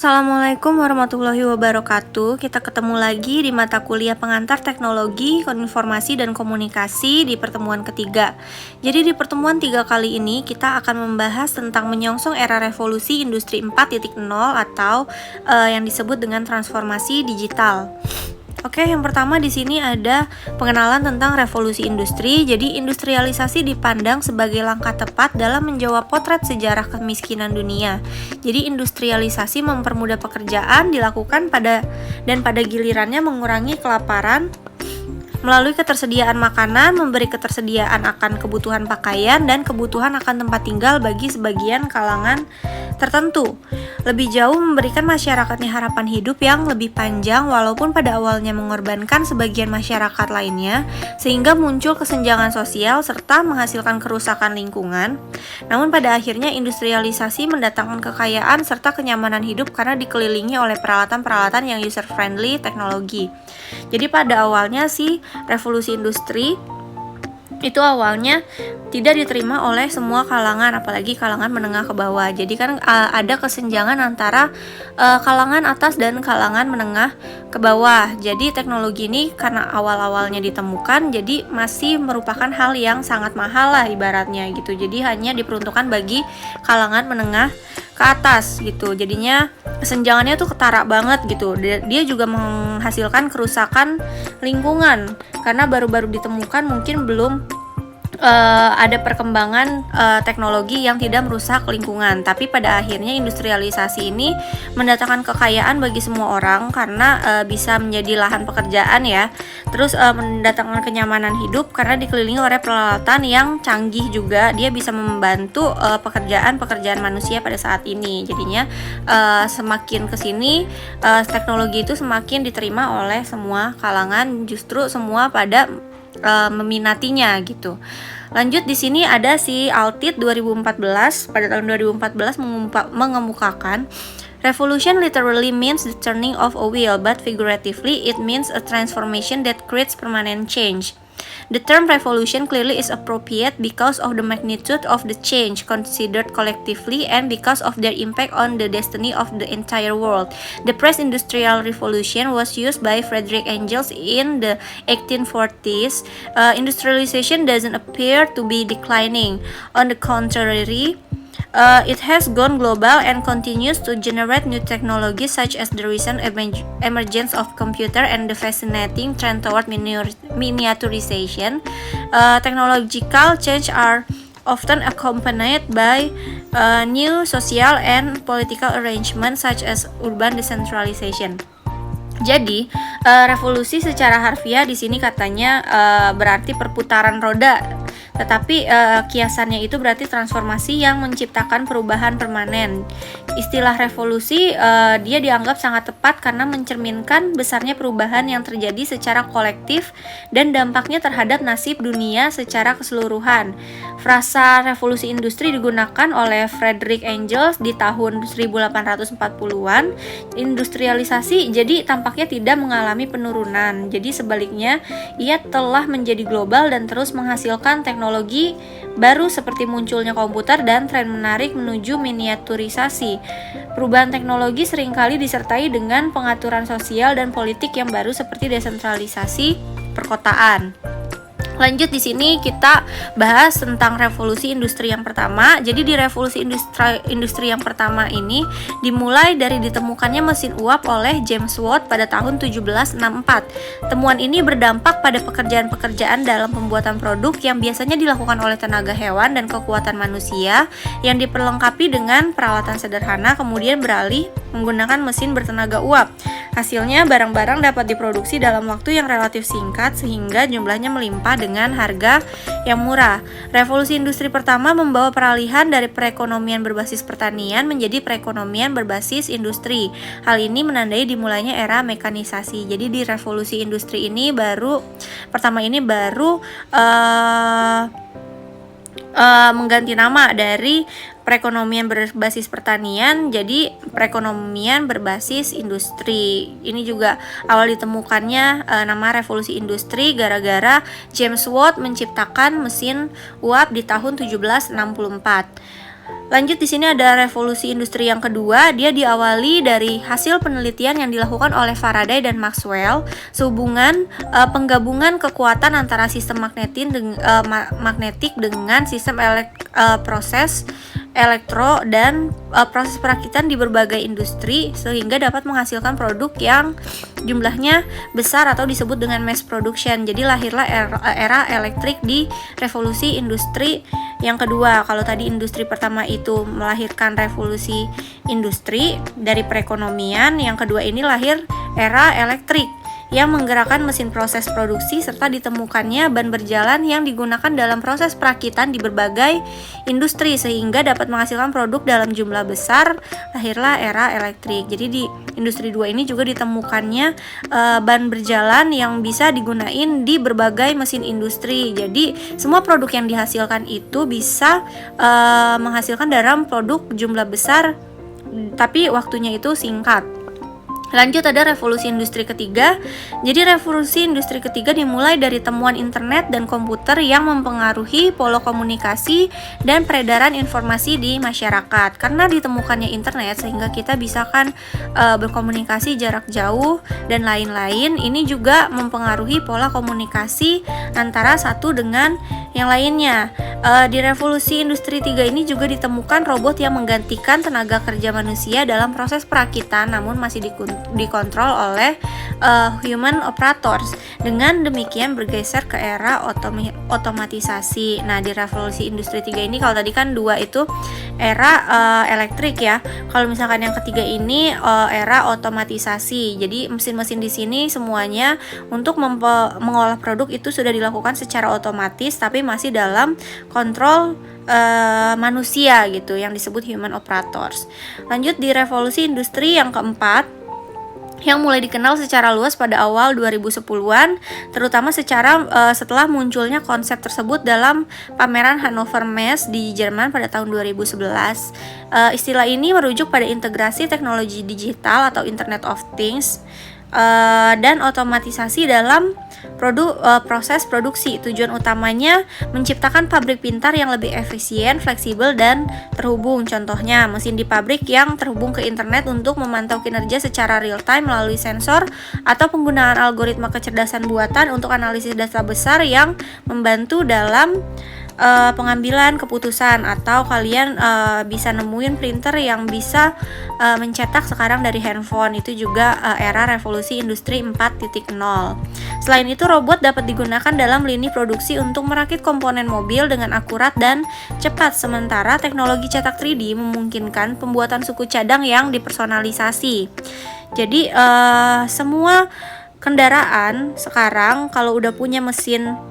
Assalamualaikum warahmatullahi wabarakatuh. Kita ketemu lagi di mata kuliah pengantar teknologi, informasi, dan komunikasi di pertemuan ketiga. Jadi di pertemuan 3 kali ini kita akan membahas tentang menyongsong era revolusi industri 4.0 atau yang disebut dengan transformasi digital. Oke, yang pertama di sini ada pengenalan tentang revolusi industri. Jadi, industrialisasi dipandang sebagai langkah tepat dalam menjawab potret sejarah kemiskinan dunia. Jadi, industrialisasi mempermudah pekerjaan dilakukan pada gilirannya mengurangi kelaparan melalui ketersediaan makanan, memberi ketersediaan akan kebutuhan pakaian dan kebutuhan akan tempat tinggal bagi sebagian kalangan tertentu. Lebih jauh memberikan masyarakatnya harapan hidup yang lebih panjang walaupun pada awalnya mengorbankan sebagian masyarakat lainnya, sehingga muncul kesenjangan sosial serta menghasilkan kerusakan lingkungan. Namun pada akhirnya industrialisasi mendatangkan kekayaan serta kenyamanan hidup karena dikelilingi oleh peralatan-peralatan yang user-friendly teknologi. Jadi pada awalnya sih revolusi industri itu awalnya tidak diterima oleh semua kalangan, apalagi kalangan menengah ke bawah. Jadi kan ada kesenjangan antara kalangan atas dan kalangan menengah ke bawah. Jadi teknologi ini karena awal-awalnya ditemukan, jadi masih merupakan hal yang sangat mahal lah ibaratnya gitu. Jadi hanya diperuntukkan bagi kalangan menengah ke atas gitu. Jadinya kesenjangannya tuh ketara banget gitu. Dia juga menghasilkan kerusakan lingkungan karena baru-baru ditemukan, mungkin belum ada perkembangan teknologi yang tidak merusak lingkungan. Tapi pada akhirnya industrialisasi ini mendatangkan kekayaan bagi semua orang karena bisa menjadi lahan pekerjaan ya. Terus mendatangkan kenyamanan hidup karena dikelilingi oleh peralatan yang canggih juga. Dia bisa membantu pekerjaan manusia pada saat ini. Jadinya semakin kesini teknologi itu semakin diterima oleh semua kalangan, justru semua pada meminatinya gitu. Lanjut di sini ada si Altit 2014 pada tahun 2014 mengemukakan revolution literally means the turning of a wheel, but figuratively it means a transformation that creates permanent change. The term revolution clearly is appropriate because of the magnitude of the change considered collectively and because of their impact on the destiny of the entire world. The Press-Industrial Revolution was used by Frederick Engels in the 1840s. Industrialization doesn't appear to be declining. On the contrary, it has gone global and continues to generate new technologies such as the recent emergence of computer and the fascinating trend toward miniaturization. Technological change are often accompanied by new social and political arrangements such as urban decentralization. Jadi, revolusi secara harfiah di sini katanya berarti perputaran roda. Tetapi kiasannya itu berarti transformasi yang menciptakan perubahan permanen. Istilah revolusi dia dianggap sangat tepat karena mencerminkan besarnya perubahan yang terjadi secara kolektif dan dampaknya terhadap nasib dunia secara keseluruhan. Frasa revolusi industri digunakan oleh Frederick Engels di tahun 1840-an. Industrialisasi jadi tampaknya tidak mengalami penurunan. Jadi sebaliknya, ia telah menjadi global dan terus menghasilkan teknologi baru seperti munculnya komputer dan tren menarik menuju miniaturisasi. Perubahan teknologi seringkali disertai dengan pengaturan sosial dan politik yang baru seperti desentralisasi perkotaan. Lanjut di sini kita bahas tentang revolusi industri yang pertama. Jadi di revolusi industri yang pertama ini dimulai dari ditemukannya mesin uap oleh James Watt pada tahun 1764. Temuan ini berdampak pada pekerjaan-pekerjaan dalam pembuatan produk yang biasanya dilakukan oleh tenaga hewan dan kekuatan manusia yang diperlengkapi dengan peralatan sederhana, kemudian beralih menggunakan mesin bertenaga uap. Hasilnya barang-barang dapat diproduksi dalam waktu yang relatif singkat sehingga jumlahnya melimpah dengan harga yang murah. Revolusi industri pertama membawa peralihan dari perekonomian berbasis pertanian menjadi perekonomian berbasis industri. Hal ini menandai dimulainya era mekanisasi. Jadi di revolusi industri ini baru mengganti nama dari perekonomian berbasis pertanian jadi perekonomian berbasis industri. Ini juga awal ditemukannya nama revolusi industri gara-gara James Watt menciptakan mesin uap di tahun 1764. Lanjut, di sini ada revolusi industri yang kedua. Dia diawali dari hasil penelitian yang dilakukan oleh Faraday dan Maxwell sehubungan penggabungan kekuatan antara sistem magnetik dengan sistem proses elektro dan proses perakitan di berbagai industri sehingga dapat menghasilkan produk yang jumlahnya besar atau disebut dengan mass production. Jadi lahirlah era elektrik di revolusi industri yang kedua. Kalau tadi industri pertama itu melahirkan revolusi industri dari perekonomian, yang kedua ini lahir era elektrik yang menggerakkan mesin proses produksi serta ditemukannya ban berjalan yang digunakan dalam proses perakitan di berbagai industri sehingga dapat menghasilkan produk dalam jumlah besar. Lahirlah era elektrik. Jadi di industri 2 ini juga ditemukannya ban berjalan yang bisa digunain di berbagai mesin industri. Jadi semua produk yang dihasilkan itu bisa menghasilkan dalam produk jumlah besar tapi waktunya itu singkat. Lanjut, ada revolusi industri ketiga. Jadi revolusi industri ketiga dimulai dari temuan internet dan komputer yang mempengaruhi pola komunikasi dan peredaran informasi di masyarakat. Karena ditemukannya internet sehingga kita bisa berkomunikasi jarak jauh dan lain-lain. Ini juga mempengaruhi pola komunikasi antara satu dengan yang lainnya. Di revolusi industri 3 ini juga ditemukan robot yang menggantikan tenaga kerja manusia dalam proses perakitan namun masih dikontrol oleh human operators. Dengan demikian bergeser ke era otomatisasi. Nah, di revolusi industri 3 ini, kalau tadi kan 2 itu era elektrik ya. Kalau misalkan yang ketiga ini era otomatisasi. Jadi mesin-mesin di sini semuanya untuk mengolah produk itu sudah dilakukan secara otomatis tapi masih dalam kontrol manusia gitu yang disebut human operators. Lanjut, di revolusi industri yang keempat yang mulai dikenal secara luas pada awal 2010-an, terutama setelah munculnya konsep tersebut dalam pameran Hannover Messe di Jerman pada tahun 2011. Istilah ini merujuk pada integrasi teknologi digital atau Internet of Things dan otomatisasi dalam proses produksi. Tujuan utamanya menciptakan pabrik pintar yang lebih efisien, fleksibel, dan terhubung. Contohnya, mesin di pabrik yang terhubung ke internet untuk memantau kinerja secara real time melalui sensor atau penggunaan algoritma kecerdasan buatan untuk analisis data besar yang membantu dalam pengambilan keputusan. Atau kalian bisa nemuin printer yang bisa mencetak sekarang dari handphone. Itu juga era revolusi industri 4.0. Selain itu, robot dapat digunakan dalam lini produksi untuk merakit komponen mobil dengan akurat dan cepat. Sementara teknologi cetak 3D memungkinkan pembuatan suku cadang yang dipersonalisasi. Jadi semua kendaraan sekarang kalau udah punya mesin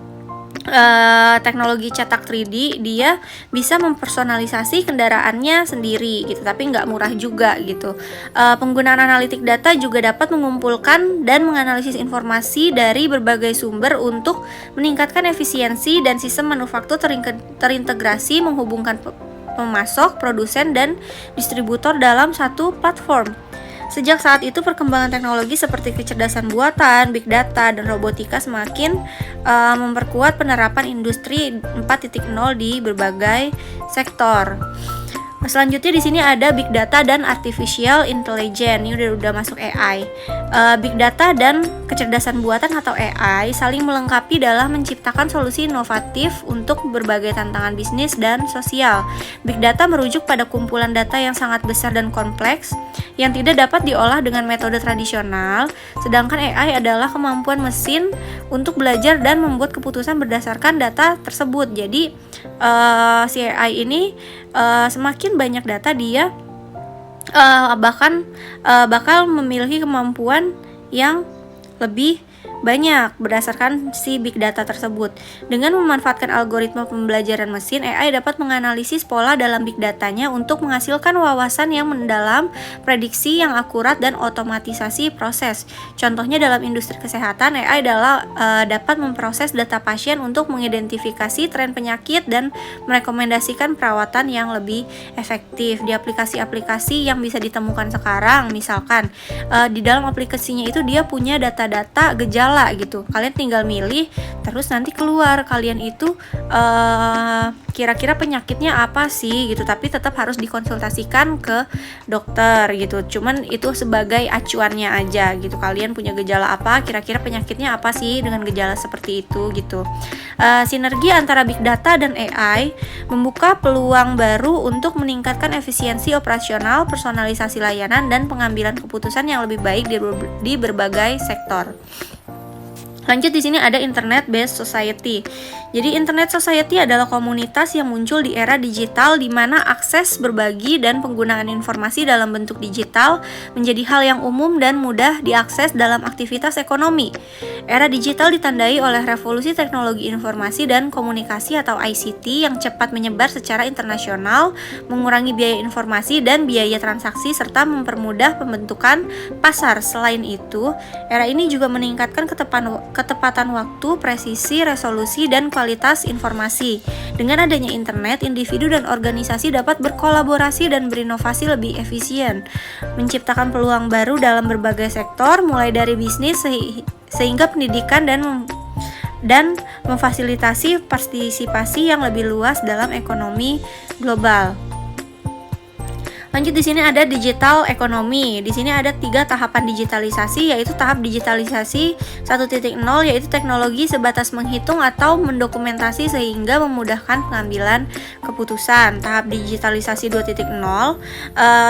teknologi cetak 3D, dia bisa mempersonalisasi kendaraannya sendiri gitu, tapi nggak murah juga gitu. Penggunaan analitik data juga dapat mengumpulkan dan menganalisis informasi dari berbagai sumber untuk meningkatkan efisiensi, dan sistem manufaktur terintegrasi menghubungkan pemasok, produsen, dan distributor dalam satu platform. Sejak saat itu, perkembangan teknologi seperti kecerdasan buatan, big data, dan robotika semakin memperkuat penerapan industri 4.0 di berbagai sektor. Selanjutnya di sini ada big data dan artificial intelligence. Ini udah masuk AI. Big data dan kecerdasan buatan atau AI saling melengkapi dalam menciptakan solusi inovatif untuk berbagai tantangan bisnis dan sosial. Big data merujuk pada kumpulan data yang sangat besar dan kompleks yang tidak dapat diolah dengan metode tradisional, sedangkan AI adalah kemampuan mesin untuk belajar dan membuat keputusan berdasarkan data tersebut. Jadi si AI ini semakin banyak data, dia bakal memiliki kemampuan yang lebih Banyak, berdasarkan si big data tersebut. Dengan memanfaatkan algoritma pembelajaran mesin, AI dapat menganalisis pola dalam big datanya untuk menghasilkan wawasan yang mendalam, prediksi yang akurat, dan otomatisasi proses. Contohnya dalam industri kesehatan, AI dapat memproses data pasien untuk mengidentifikasi tren penyakit dan merekomendasikan perawatan yang lebih efektif. Di aplikasi-aplikasi yang bisa ditemukan sekarang, misalkan di dalam aplikasinya itu dia punya data-data gejala gitu. Kalian tinggal milih, terus nanti keluar kalian itu kira-kira penyakitnya apa sih gitu. Tapi tetap harus dikonsultasikan ke dokter gitu. Cuman itu sebagai acuannya aja gitu. Kalian punya gejala apa, kira-kira penyakitnya apa sih dengan gejala seperti itu gitu. Sinergi antara big data dan AI membuka peluang baru untuk meningkatkan efisiensi operasional, personalisasi layanan, dan pengambilan keputusan yang lebih baik di berbagai sektor. Lanjut, di sini ada Internet Based Society. Jadi Internet Society adalah komunitas yang muncul di era digital di mana akses berbagi dan penggunaan informasi dalam bentuk digital menjadi hal yang umum dan mudah diakses dalam aktivitas ekonomi. Era digital ditandai oleh revolusi teknologi informasi dan komunikasi atau ICT yang cepat menyebar secara internasional, mengurangi biaya informasi dan biaya transaksi serta mempermudah pembentukan pasar. Selain itu, era ini juga meningkatkan ketepatan waktu, presisi, resolusi, dan kualitas informasi. Dengan adanya internet, individu dan organisasi dapat berkolaborasi dan berinovasi lebih efisien, menciptakan peluang baru dalam berbagai sektor, mulai dari bisnis sehingga pendidikan dan memfasilitasi partisipasi yang lebih luas dalam ekonomi global. Lanjut, di sini ada digital ekonomi. Di sini ada 3 tahapan digitalisasi, yaitu tahap digitalisasi 1.0 yaitu teknologi sebatas menghitung atau mendokumentasi sehingga memudahkan pengambilan keputusan. Tahap digitalisasi 2.0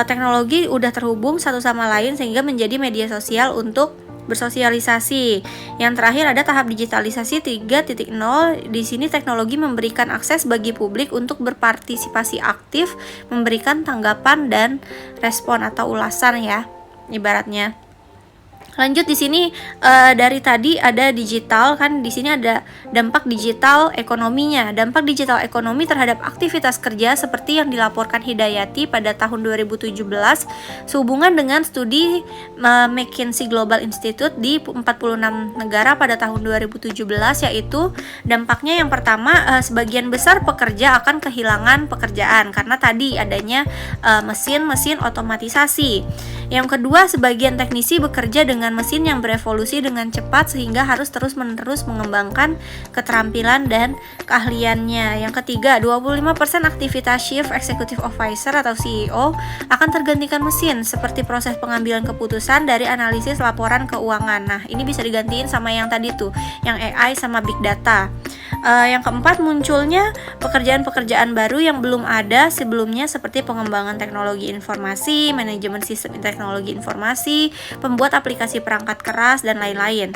teknologi udah terhubung satu sama lain sehingga menjadi media sosial untuk bersosialisasi. Yang terakhir ada tahap digitalisasi 3.0. Di sini teknologi memberikan akses bagi publik untuk berpartisipasi aktif, memberikan tanggapan dan respon atau ulasan ya, ibaratnya. Lanjut, di sini dari tadi ada digital kan, di sini ada dampak digital ekonominya. Dampak digital ekonomi terhadap aktivitas kerja seperti yang dilaporkan Hidayati pada tahun 2017 sehubungan dengan studi McKinsey Global Institute di 46 negara pada tahun 2017, yaitu dampaknya yang pertama, sebagian besar pekerja akan kehilangan pekerjaan karena tadi adanya mesin-mesin otomatisasi. Yang kedua, sebagian teknisi bekerja dengan mesin yang berevolusi dengan cepat sehingga harus terus-menerus mengembangkan keterampilan dan keahliannya. Yang ketiga, 25% aktivitas Chief Executive Officer atau CEO akan tergantikan mesin seperti proses pengambilan keputusan dari analisis laporan keuangan. Nah, ini bisa digantiin sama yang tadi tuh, yang AI sama Big Data. Yang keempat, munculnya pekerjaan-pekerjaan baru yang belum ada sebelumnya seperti pengembangan teknologi informasi, manajemen sistem teknologi informasi, pembuat aplikasi perangkat keras, dan lain-lain.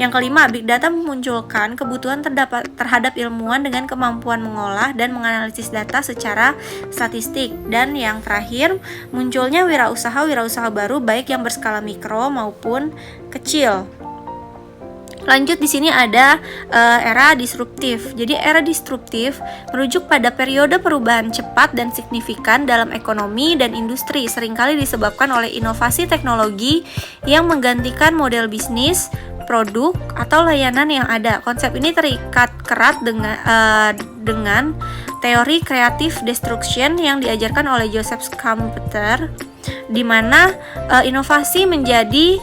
Yang kelima, Big Data memunculkan kebutuhan terhadap ilmuwan dengan kemampuan mengolah dan menganalisis data secara statistik. Dan yang terakhir, munculnya wirausaha baru baik yang berskala mikro maupun kecil. Lanjut, di sini ada era disruptif. Jadi era disruptif merujuk pada periode perubahan cepat dan signifikan dalam ekonomi dan industri, seringkali disebabkan oleh inovasi teknologi yang menggantikan model bisnis, produk, atau layanan yang ada. Konsep ini terikat erat dengan teori creative destruction yang diajarkan oleh Joseph Schumpeter, di mana inovasi menjadi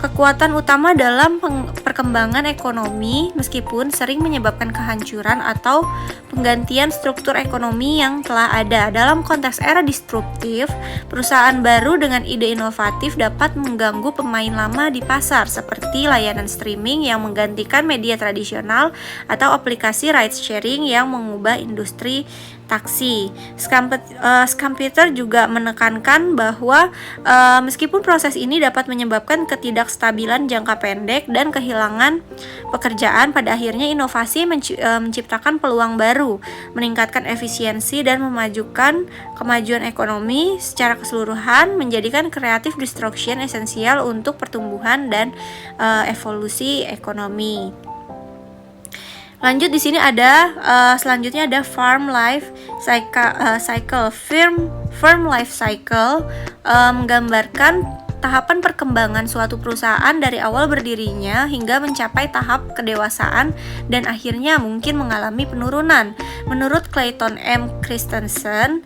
kekuatan utama dalam perkembangan ekonomi meskipun sering menyebabkan kehancuran atau penggantian struktur ekonomi yang telah ada. Dalam konteks era disruptif, perusahaan baru dengan ide inovatif dapat mengganggu pemain lama di pasar seperti layanan streaming yang menggantikan media tradisional atau aplikasi ride sharing yang mengubah industri taksi. Schumpeter juga menekankan bahwa meskipun proses ini dapat menyebabkan ketidakstabilan jangka pendek dan kehilangan kehilangan pekerjaan. Pada akhirnya inovasi menciptakan peluang baru, meningkatkan efisiensi dan memajukan kemajuan ekonomi secara keseluruhan, menjadikan creative destruction esensial untuk pertumbuhan dan evolusi ekonomi. Lanjut di sini ada selanjutnya ada farm life cycle. Firm life cycle menggambarkan tahapan perkembangan suatu perusahaan dari awal berdirinya hingga mencapai tahap kedewasaan dan akhirnya mungkin mengalami penurunan. Menurut Clayton M. Christensen,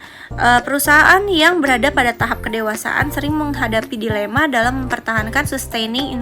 perusahaan yang berada pada tahap kedewasaan sering menghadapi dilema dalam mempertahankan sustaining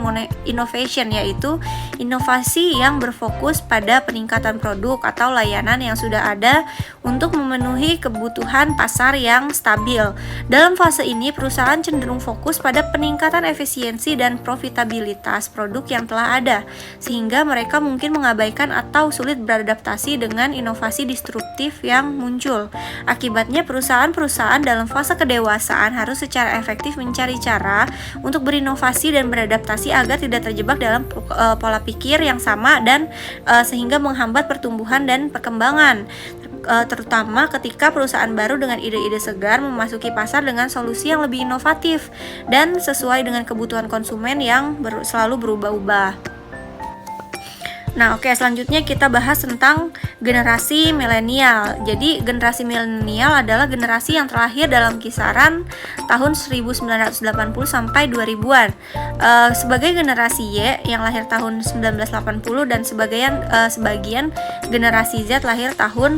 innovation, yaitu inovasi yang berfokus pada peningkatan produk atau layanan yang sudah ada untuk memenuhi kebutuhan pasar yang stabil. Dalam fase ini, perusahaan cenderung fokus pada peningkatan efisiensi dan profitabilitas produk yang telah ada, sehingga mereka mungkin mengabaikan atau sulit beradaptasi dengan inovasi disruptif yang muncul. Akibatnya, perusahaan-perusahaan dalam fase kedewasaan harus secara efektif mencari cara untuk berinovasi dan beradaptasi agar tidak terjebak dalam pola pikir yang sama dan sehingga menghambat pertumbuhan dan perkembangan. Terutama ketika perusahaan baru dengan ide-ide segar memasuki pasar dengan solusi yang lebih inovatif dan sesuai dengan kebutuhan konsumen yang selalu berubah-ubah. Nah, oke, selanjutnya kita bahas tentang generasi milenial. Jadi, generasi milenial adalah generasi yang terlahir dalam kisaran tahun 1980 sampai 2000-an. Sebagai generasi Y yang lahir tahun 1980 dan sebagian generasi Z lahir tahun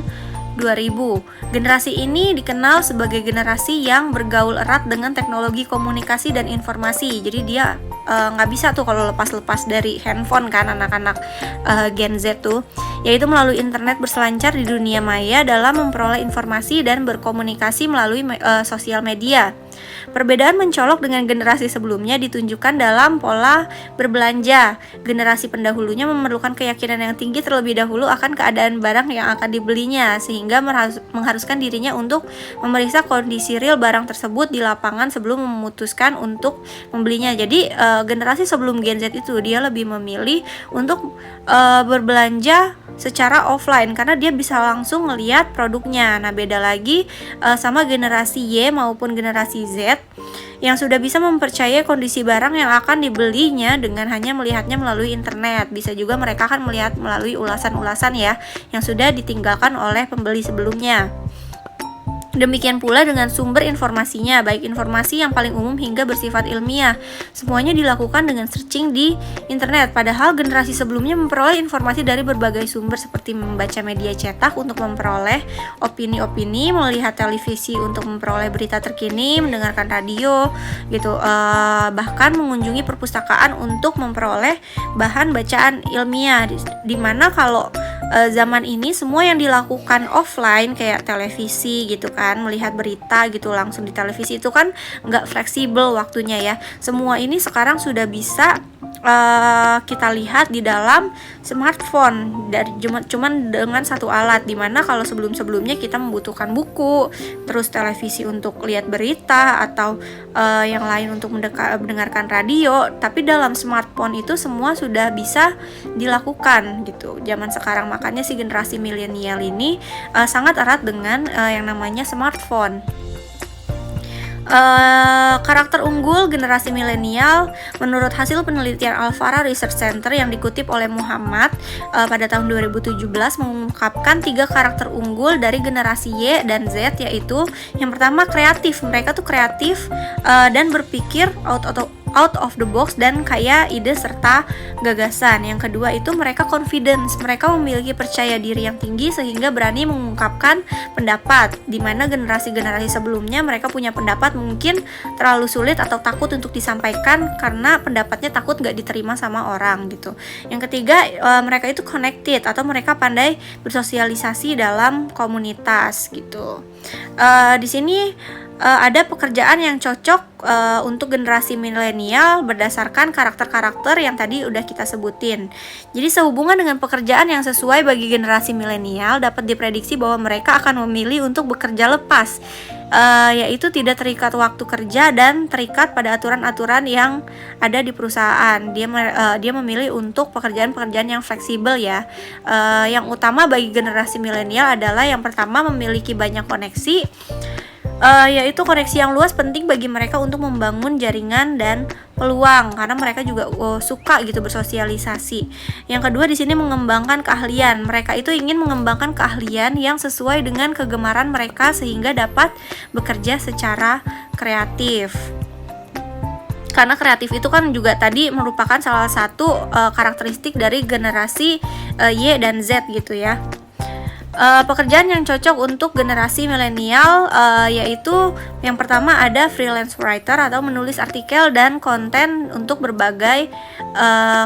2000. Generasi ini dikenal sebagai generasi yang bergaul erat dengan teknologi komunikasi dan informasi. Jadi dia nggak bisa tuh kalau lepas-lepas dari handphone kan anak-anak Gen Z tuh, yaitu melalui internet berselancar di dunia maya dalam memperoleh informasi dan berkomunikasi melalui sosial media. Perbedaan mencolok dengan generasi sebelumnya ditunjukkan dalam pola berbelanja. Generasi pendahulunya memerlukan keyakinan yang tinggi terlebih dahulu akan keadaan barang yang akan dibelinya, sehingga mengharuskan dirinya untuk memeriksa kondisi real barang tersebut di lapangan sebelum memutuskan untuk membelinya. Jadi generasi sebelum Gen Z itu dia lebih memilih untuk berbelanja secara offline karena dia bisa langsung ngelihat produknya. Nah, beda lagi sama generasi Y maupun generasi Z yang sudah bisa mempercayai kondisi barang yang akan dibelinya dengan hanya melihatnya melalui internet. Bisa juga mereka akan melihat melalui ulasan-ulasan ya yang sudah ditinggalkan oleh pembeli sebelumnya. Demikian pula dengan sumber informasinya, baik informasi yang paling umum hingga bersifat ilmiah. Semuanya dilakukan dengan searching di internet. Padahal generasi sebelumnya memperoleh informasi dari berbagai sumber seperti membaca media cetak untuk memperoleh opini-opini, melihat televisi untuk memperoleh berita terkini, mendengarkan radio gitu, bahkan mengunjungi perpustakaan untuk memperoleh bahan bacaan ilmiah. Dimana kalau zaman ini semua yang dilakukan offline kayak televisi gitu kan, melihat berita gitu langsung di televisi itu kan nggak fleksibel waktunya ya. Semua ini sekarang sudah bisa kita lihat di dalam smartphone dari cuman dengan satu alat, dimana kalau sebelumnya kita membutuhkan buku, terus televisi untuk lihat berita atau yang lain untuk mendengarkan radio, tapi dalam smartphone itu semua sudah bisa dilakukan gitu zaman sekarang. Makanya si generasi milenial ini sangat erat dengan yang namanya smartphone. Karakter unggul generasi milenial menurut hasil penelitian Alfara Research Center yang dikutip oleh Muhammad pada tahun 2017 mengungkapkan 3 karakter unggul dari generasi Y dan Z, yaitu yang pertama kreatif. Mereka tuh kreatif dan berpikir out of the box dan kaya ide serta gagasan. Yang kedua itu mereka confidence. Mereka memiliki percaya diri yang tinggi sehingga berani mengungkapkan pendapat, di mana generasi-generasi sebelumnya mereka punya pendapat mungkin terlalu sulit atau takut untuk disampaikan karena pendapatnya takut gak diterima sama orang gitu. Yang ketiga mereka itu connected atau mereka pandai bersosialisasi dalam komunitas gitu. Di sini ada pekerjaan yang cocok untuk generasi milenial berdasarkan karakter-karakter yang tadi udah kita sebutin. Jadi sehubungan dengan pekerjaan yang sesuai bagi generasi milenial, dapat diprediksi bahwa mereka akan memilih untuk bekerja lepas. yaitu tidak terikat waktu kerja dan terikat pada aturan-aturan yang ada di perusahaan. Dia memilih untuk pekerjaan-pekerjaan yang fleksibel ya. Yang utama bagi generasi milenial adalah yang pertama memiliki banyak koneksi. Yaitu koneksi yang luas penting bagi mereka untuk membangun jaringan dan peluang karena mereka juga suka gitu bersosialisasi. Yang kedua di sini mengembangkan keahlian. Mereka itu ingin mengembangkan keahlian yang sesuai dengan kegemaran mereka sehingga dapat bekerja secara kreatif. Karena kreatif itu kan juga tadi merupakan salah satu karakteristik dari generasi Y dan Z gitu ya. Pekerjaan yang cocok untuk generasi milenial yaitu yang pertama ada freelance writer atau menulis artikel dan konten untuk berbagai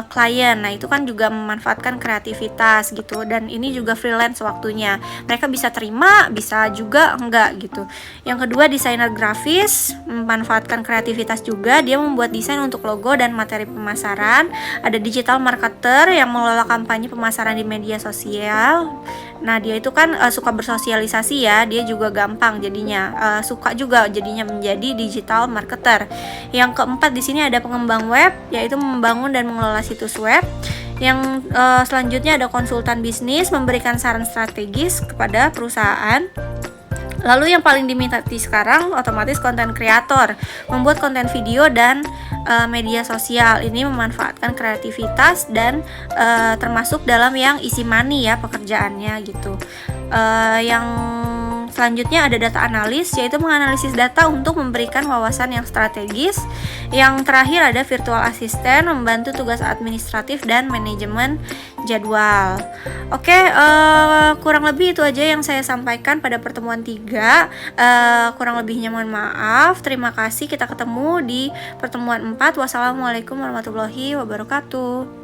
klien. Nah itu kan juga memanfaatkan kreativitas gitu, dan ini juga freelance waktunya. Mereka bisa terima, bisa juga enggak gitu. Yang kedua desainer grafis, memanfaatkan kreativitas juga. Dia membuat desain untuk logo dan materi pemasaran. Ada digital marketer yang mengelola kampanye pemasaran di media sosial. Nah dia itu kan suka bersosialisasi ya, dia juga gampang jadinya, suka juga jadinya menjadi digital marketer. Yang keempat di sini ada pengembang web, yaitu membangun dan mengelola situs web. Yang selanjutnya ada konsultan bisnis, memberikan saran strategis kepada perusahaan. Lalu yang paling diminati sekarang otomatis konten kreator, membuat konten video dan media sosial. Ini memanfaatkan kreativitas dan termasuk dalam yang isi money ya pekerjaannya gitu. Yang selanjutnya ada data analis, yaitu menganalisis data untuk memberikan wawasan yang strategis. Yang terakhir ada virtual assistant, membantu tugas administratif dan manajemen jadwal. Oke, kurang lebih itu aja yang saya sampaikan pada pertemuan 3. Kurang lebihnya mohon maaf. Terima kasih, kita ketemu di pertemuan 4. Wassalamualaikum warahmatullahi wabarakatuh.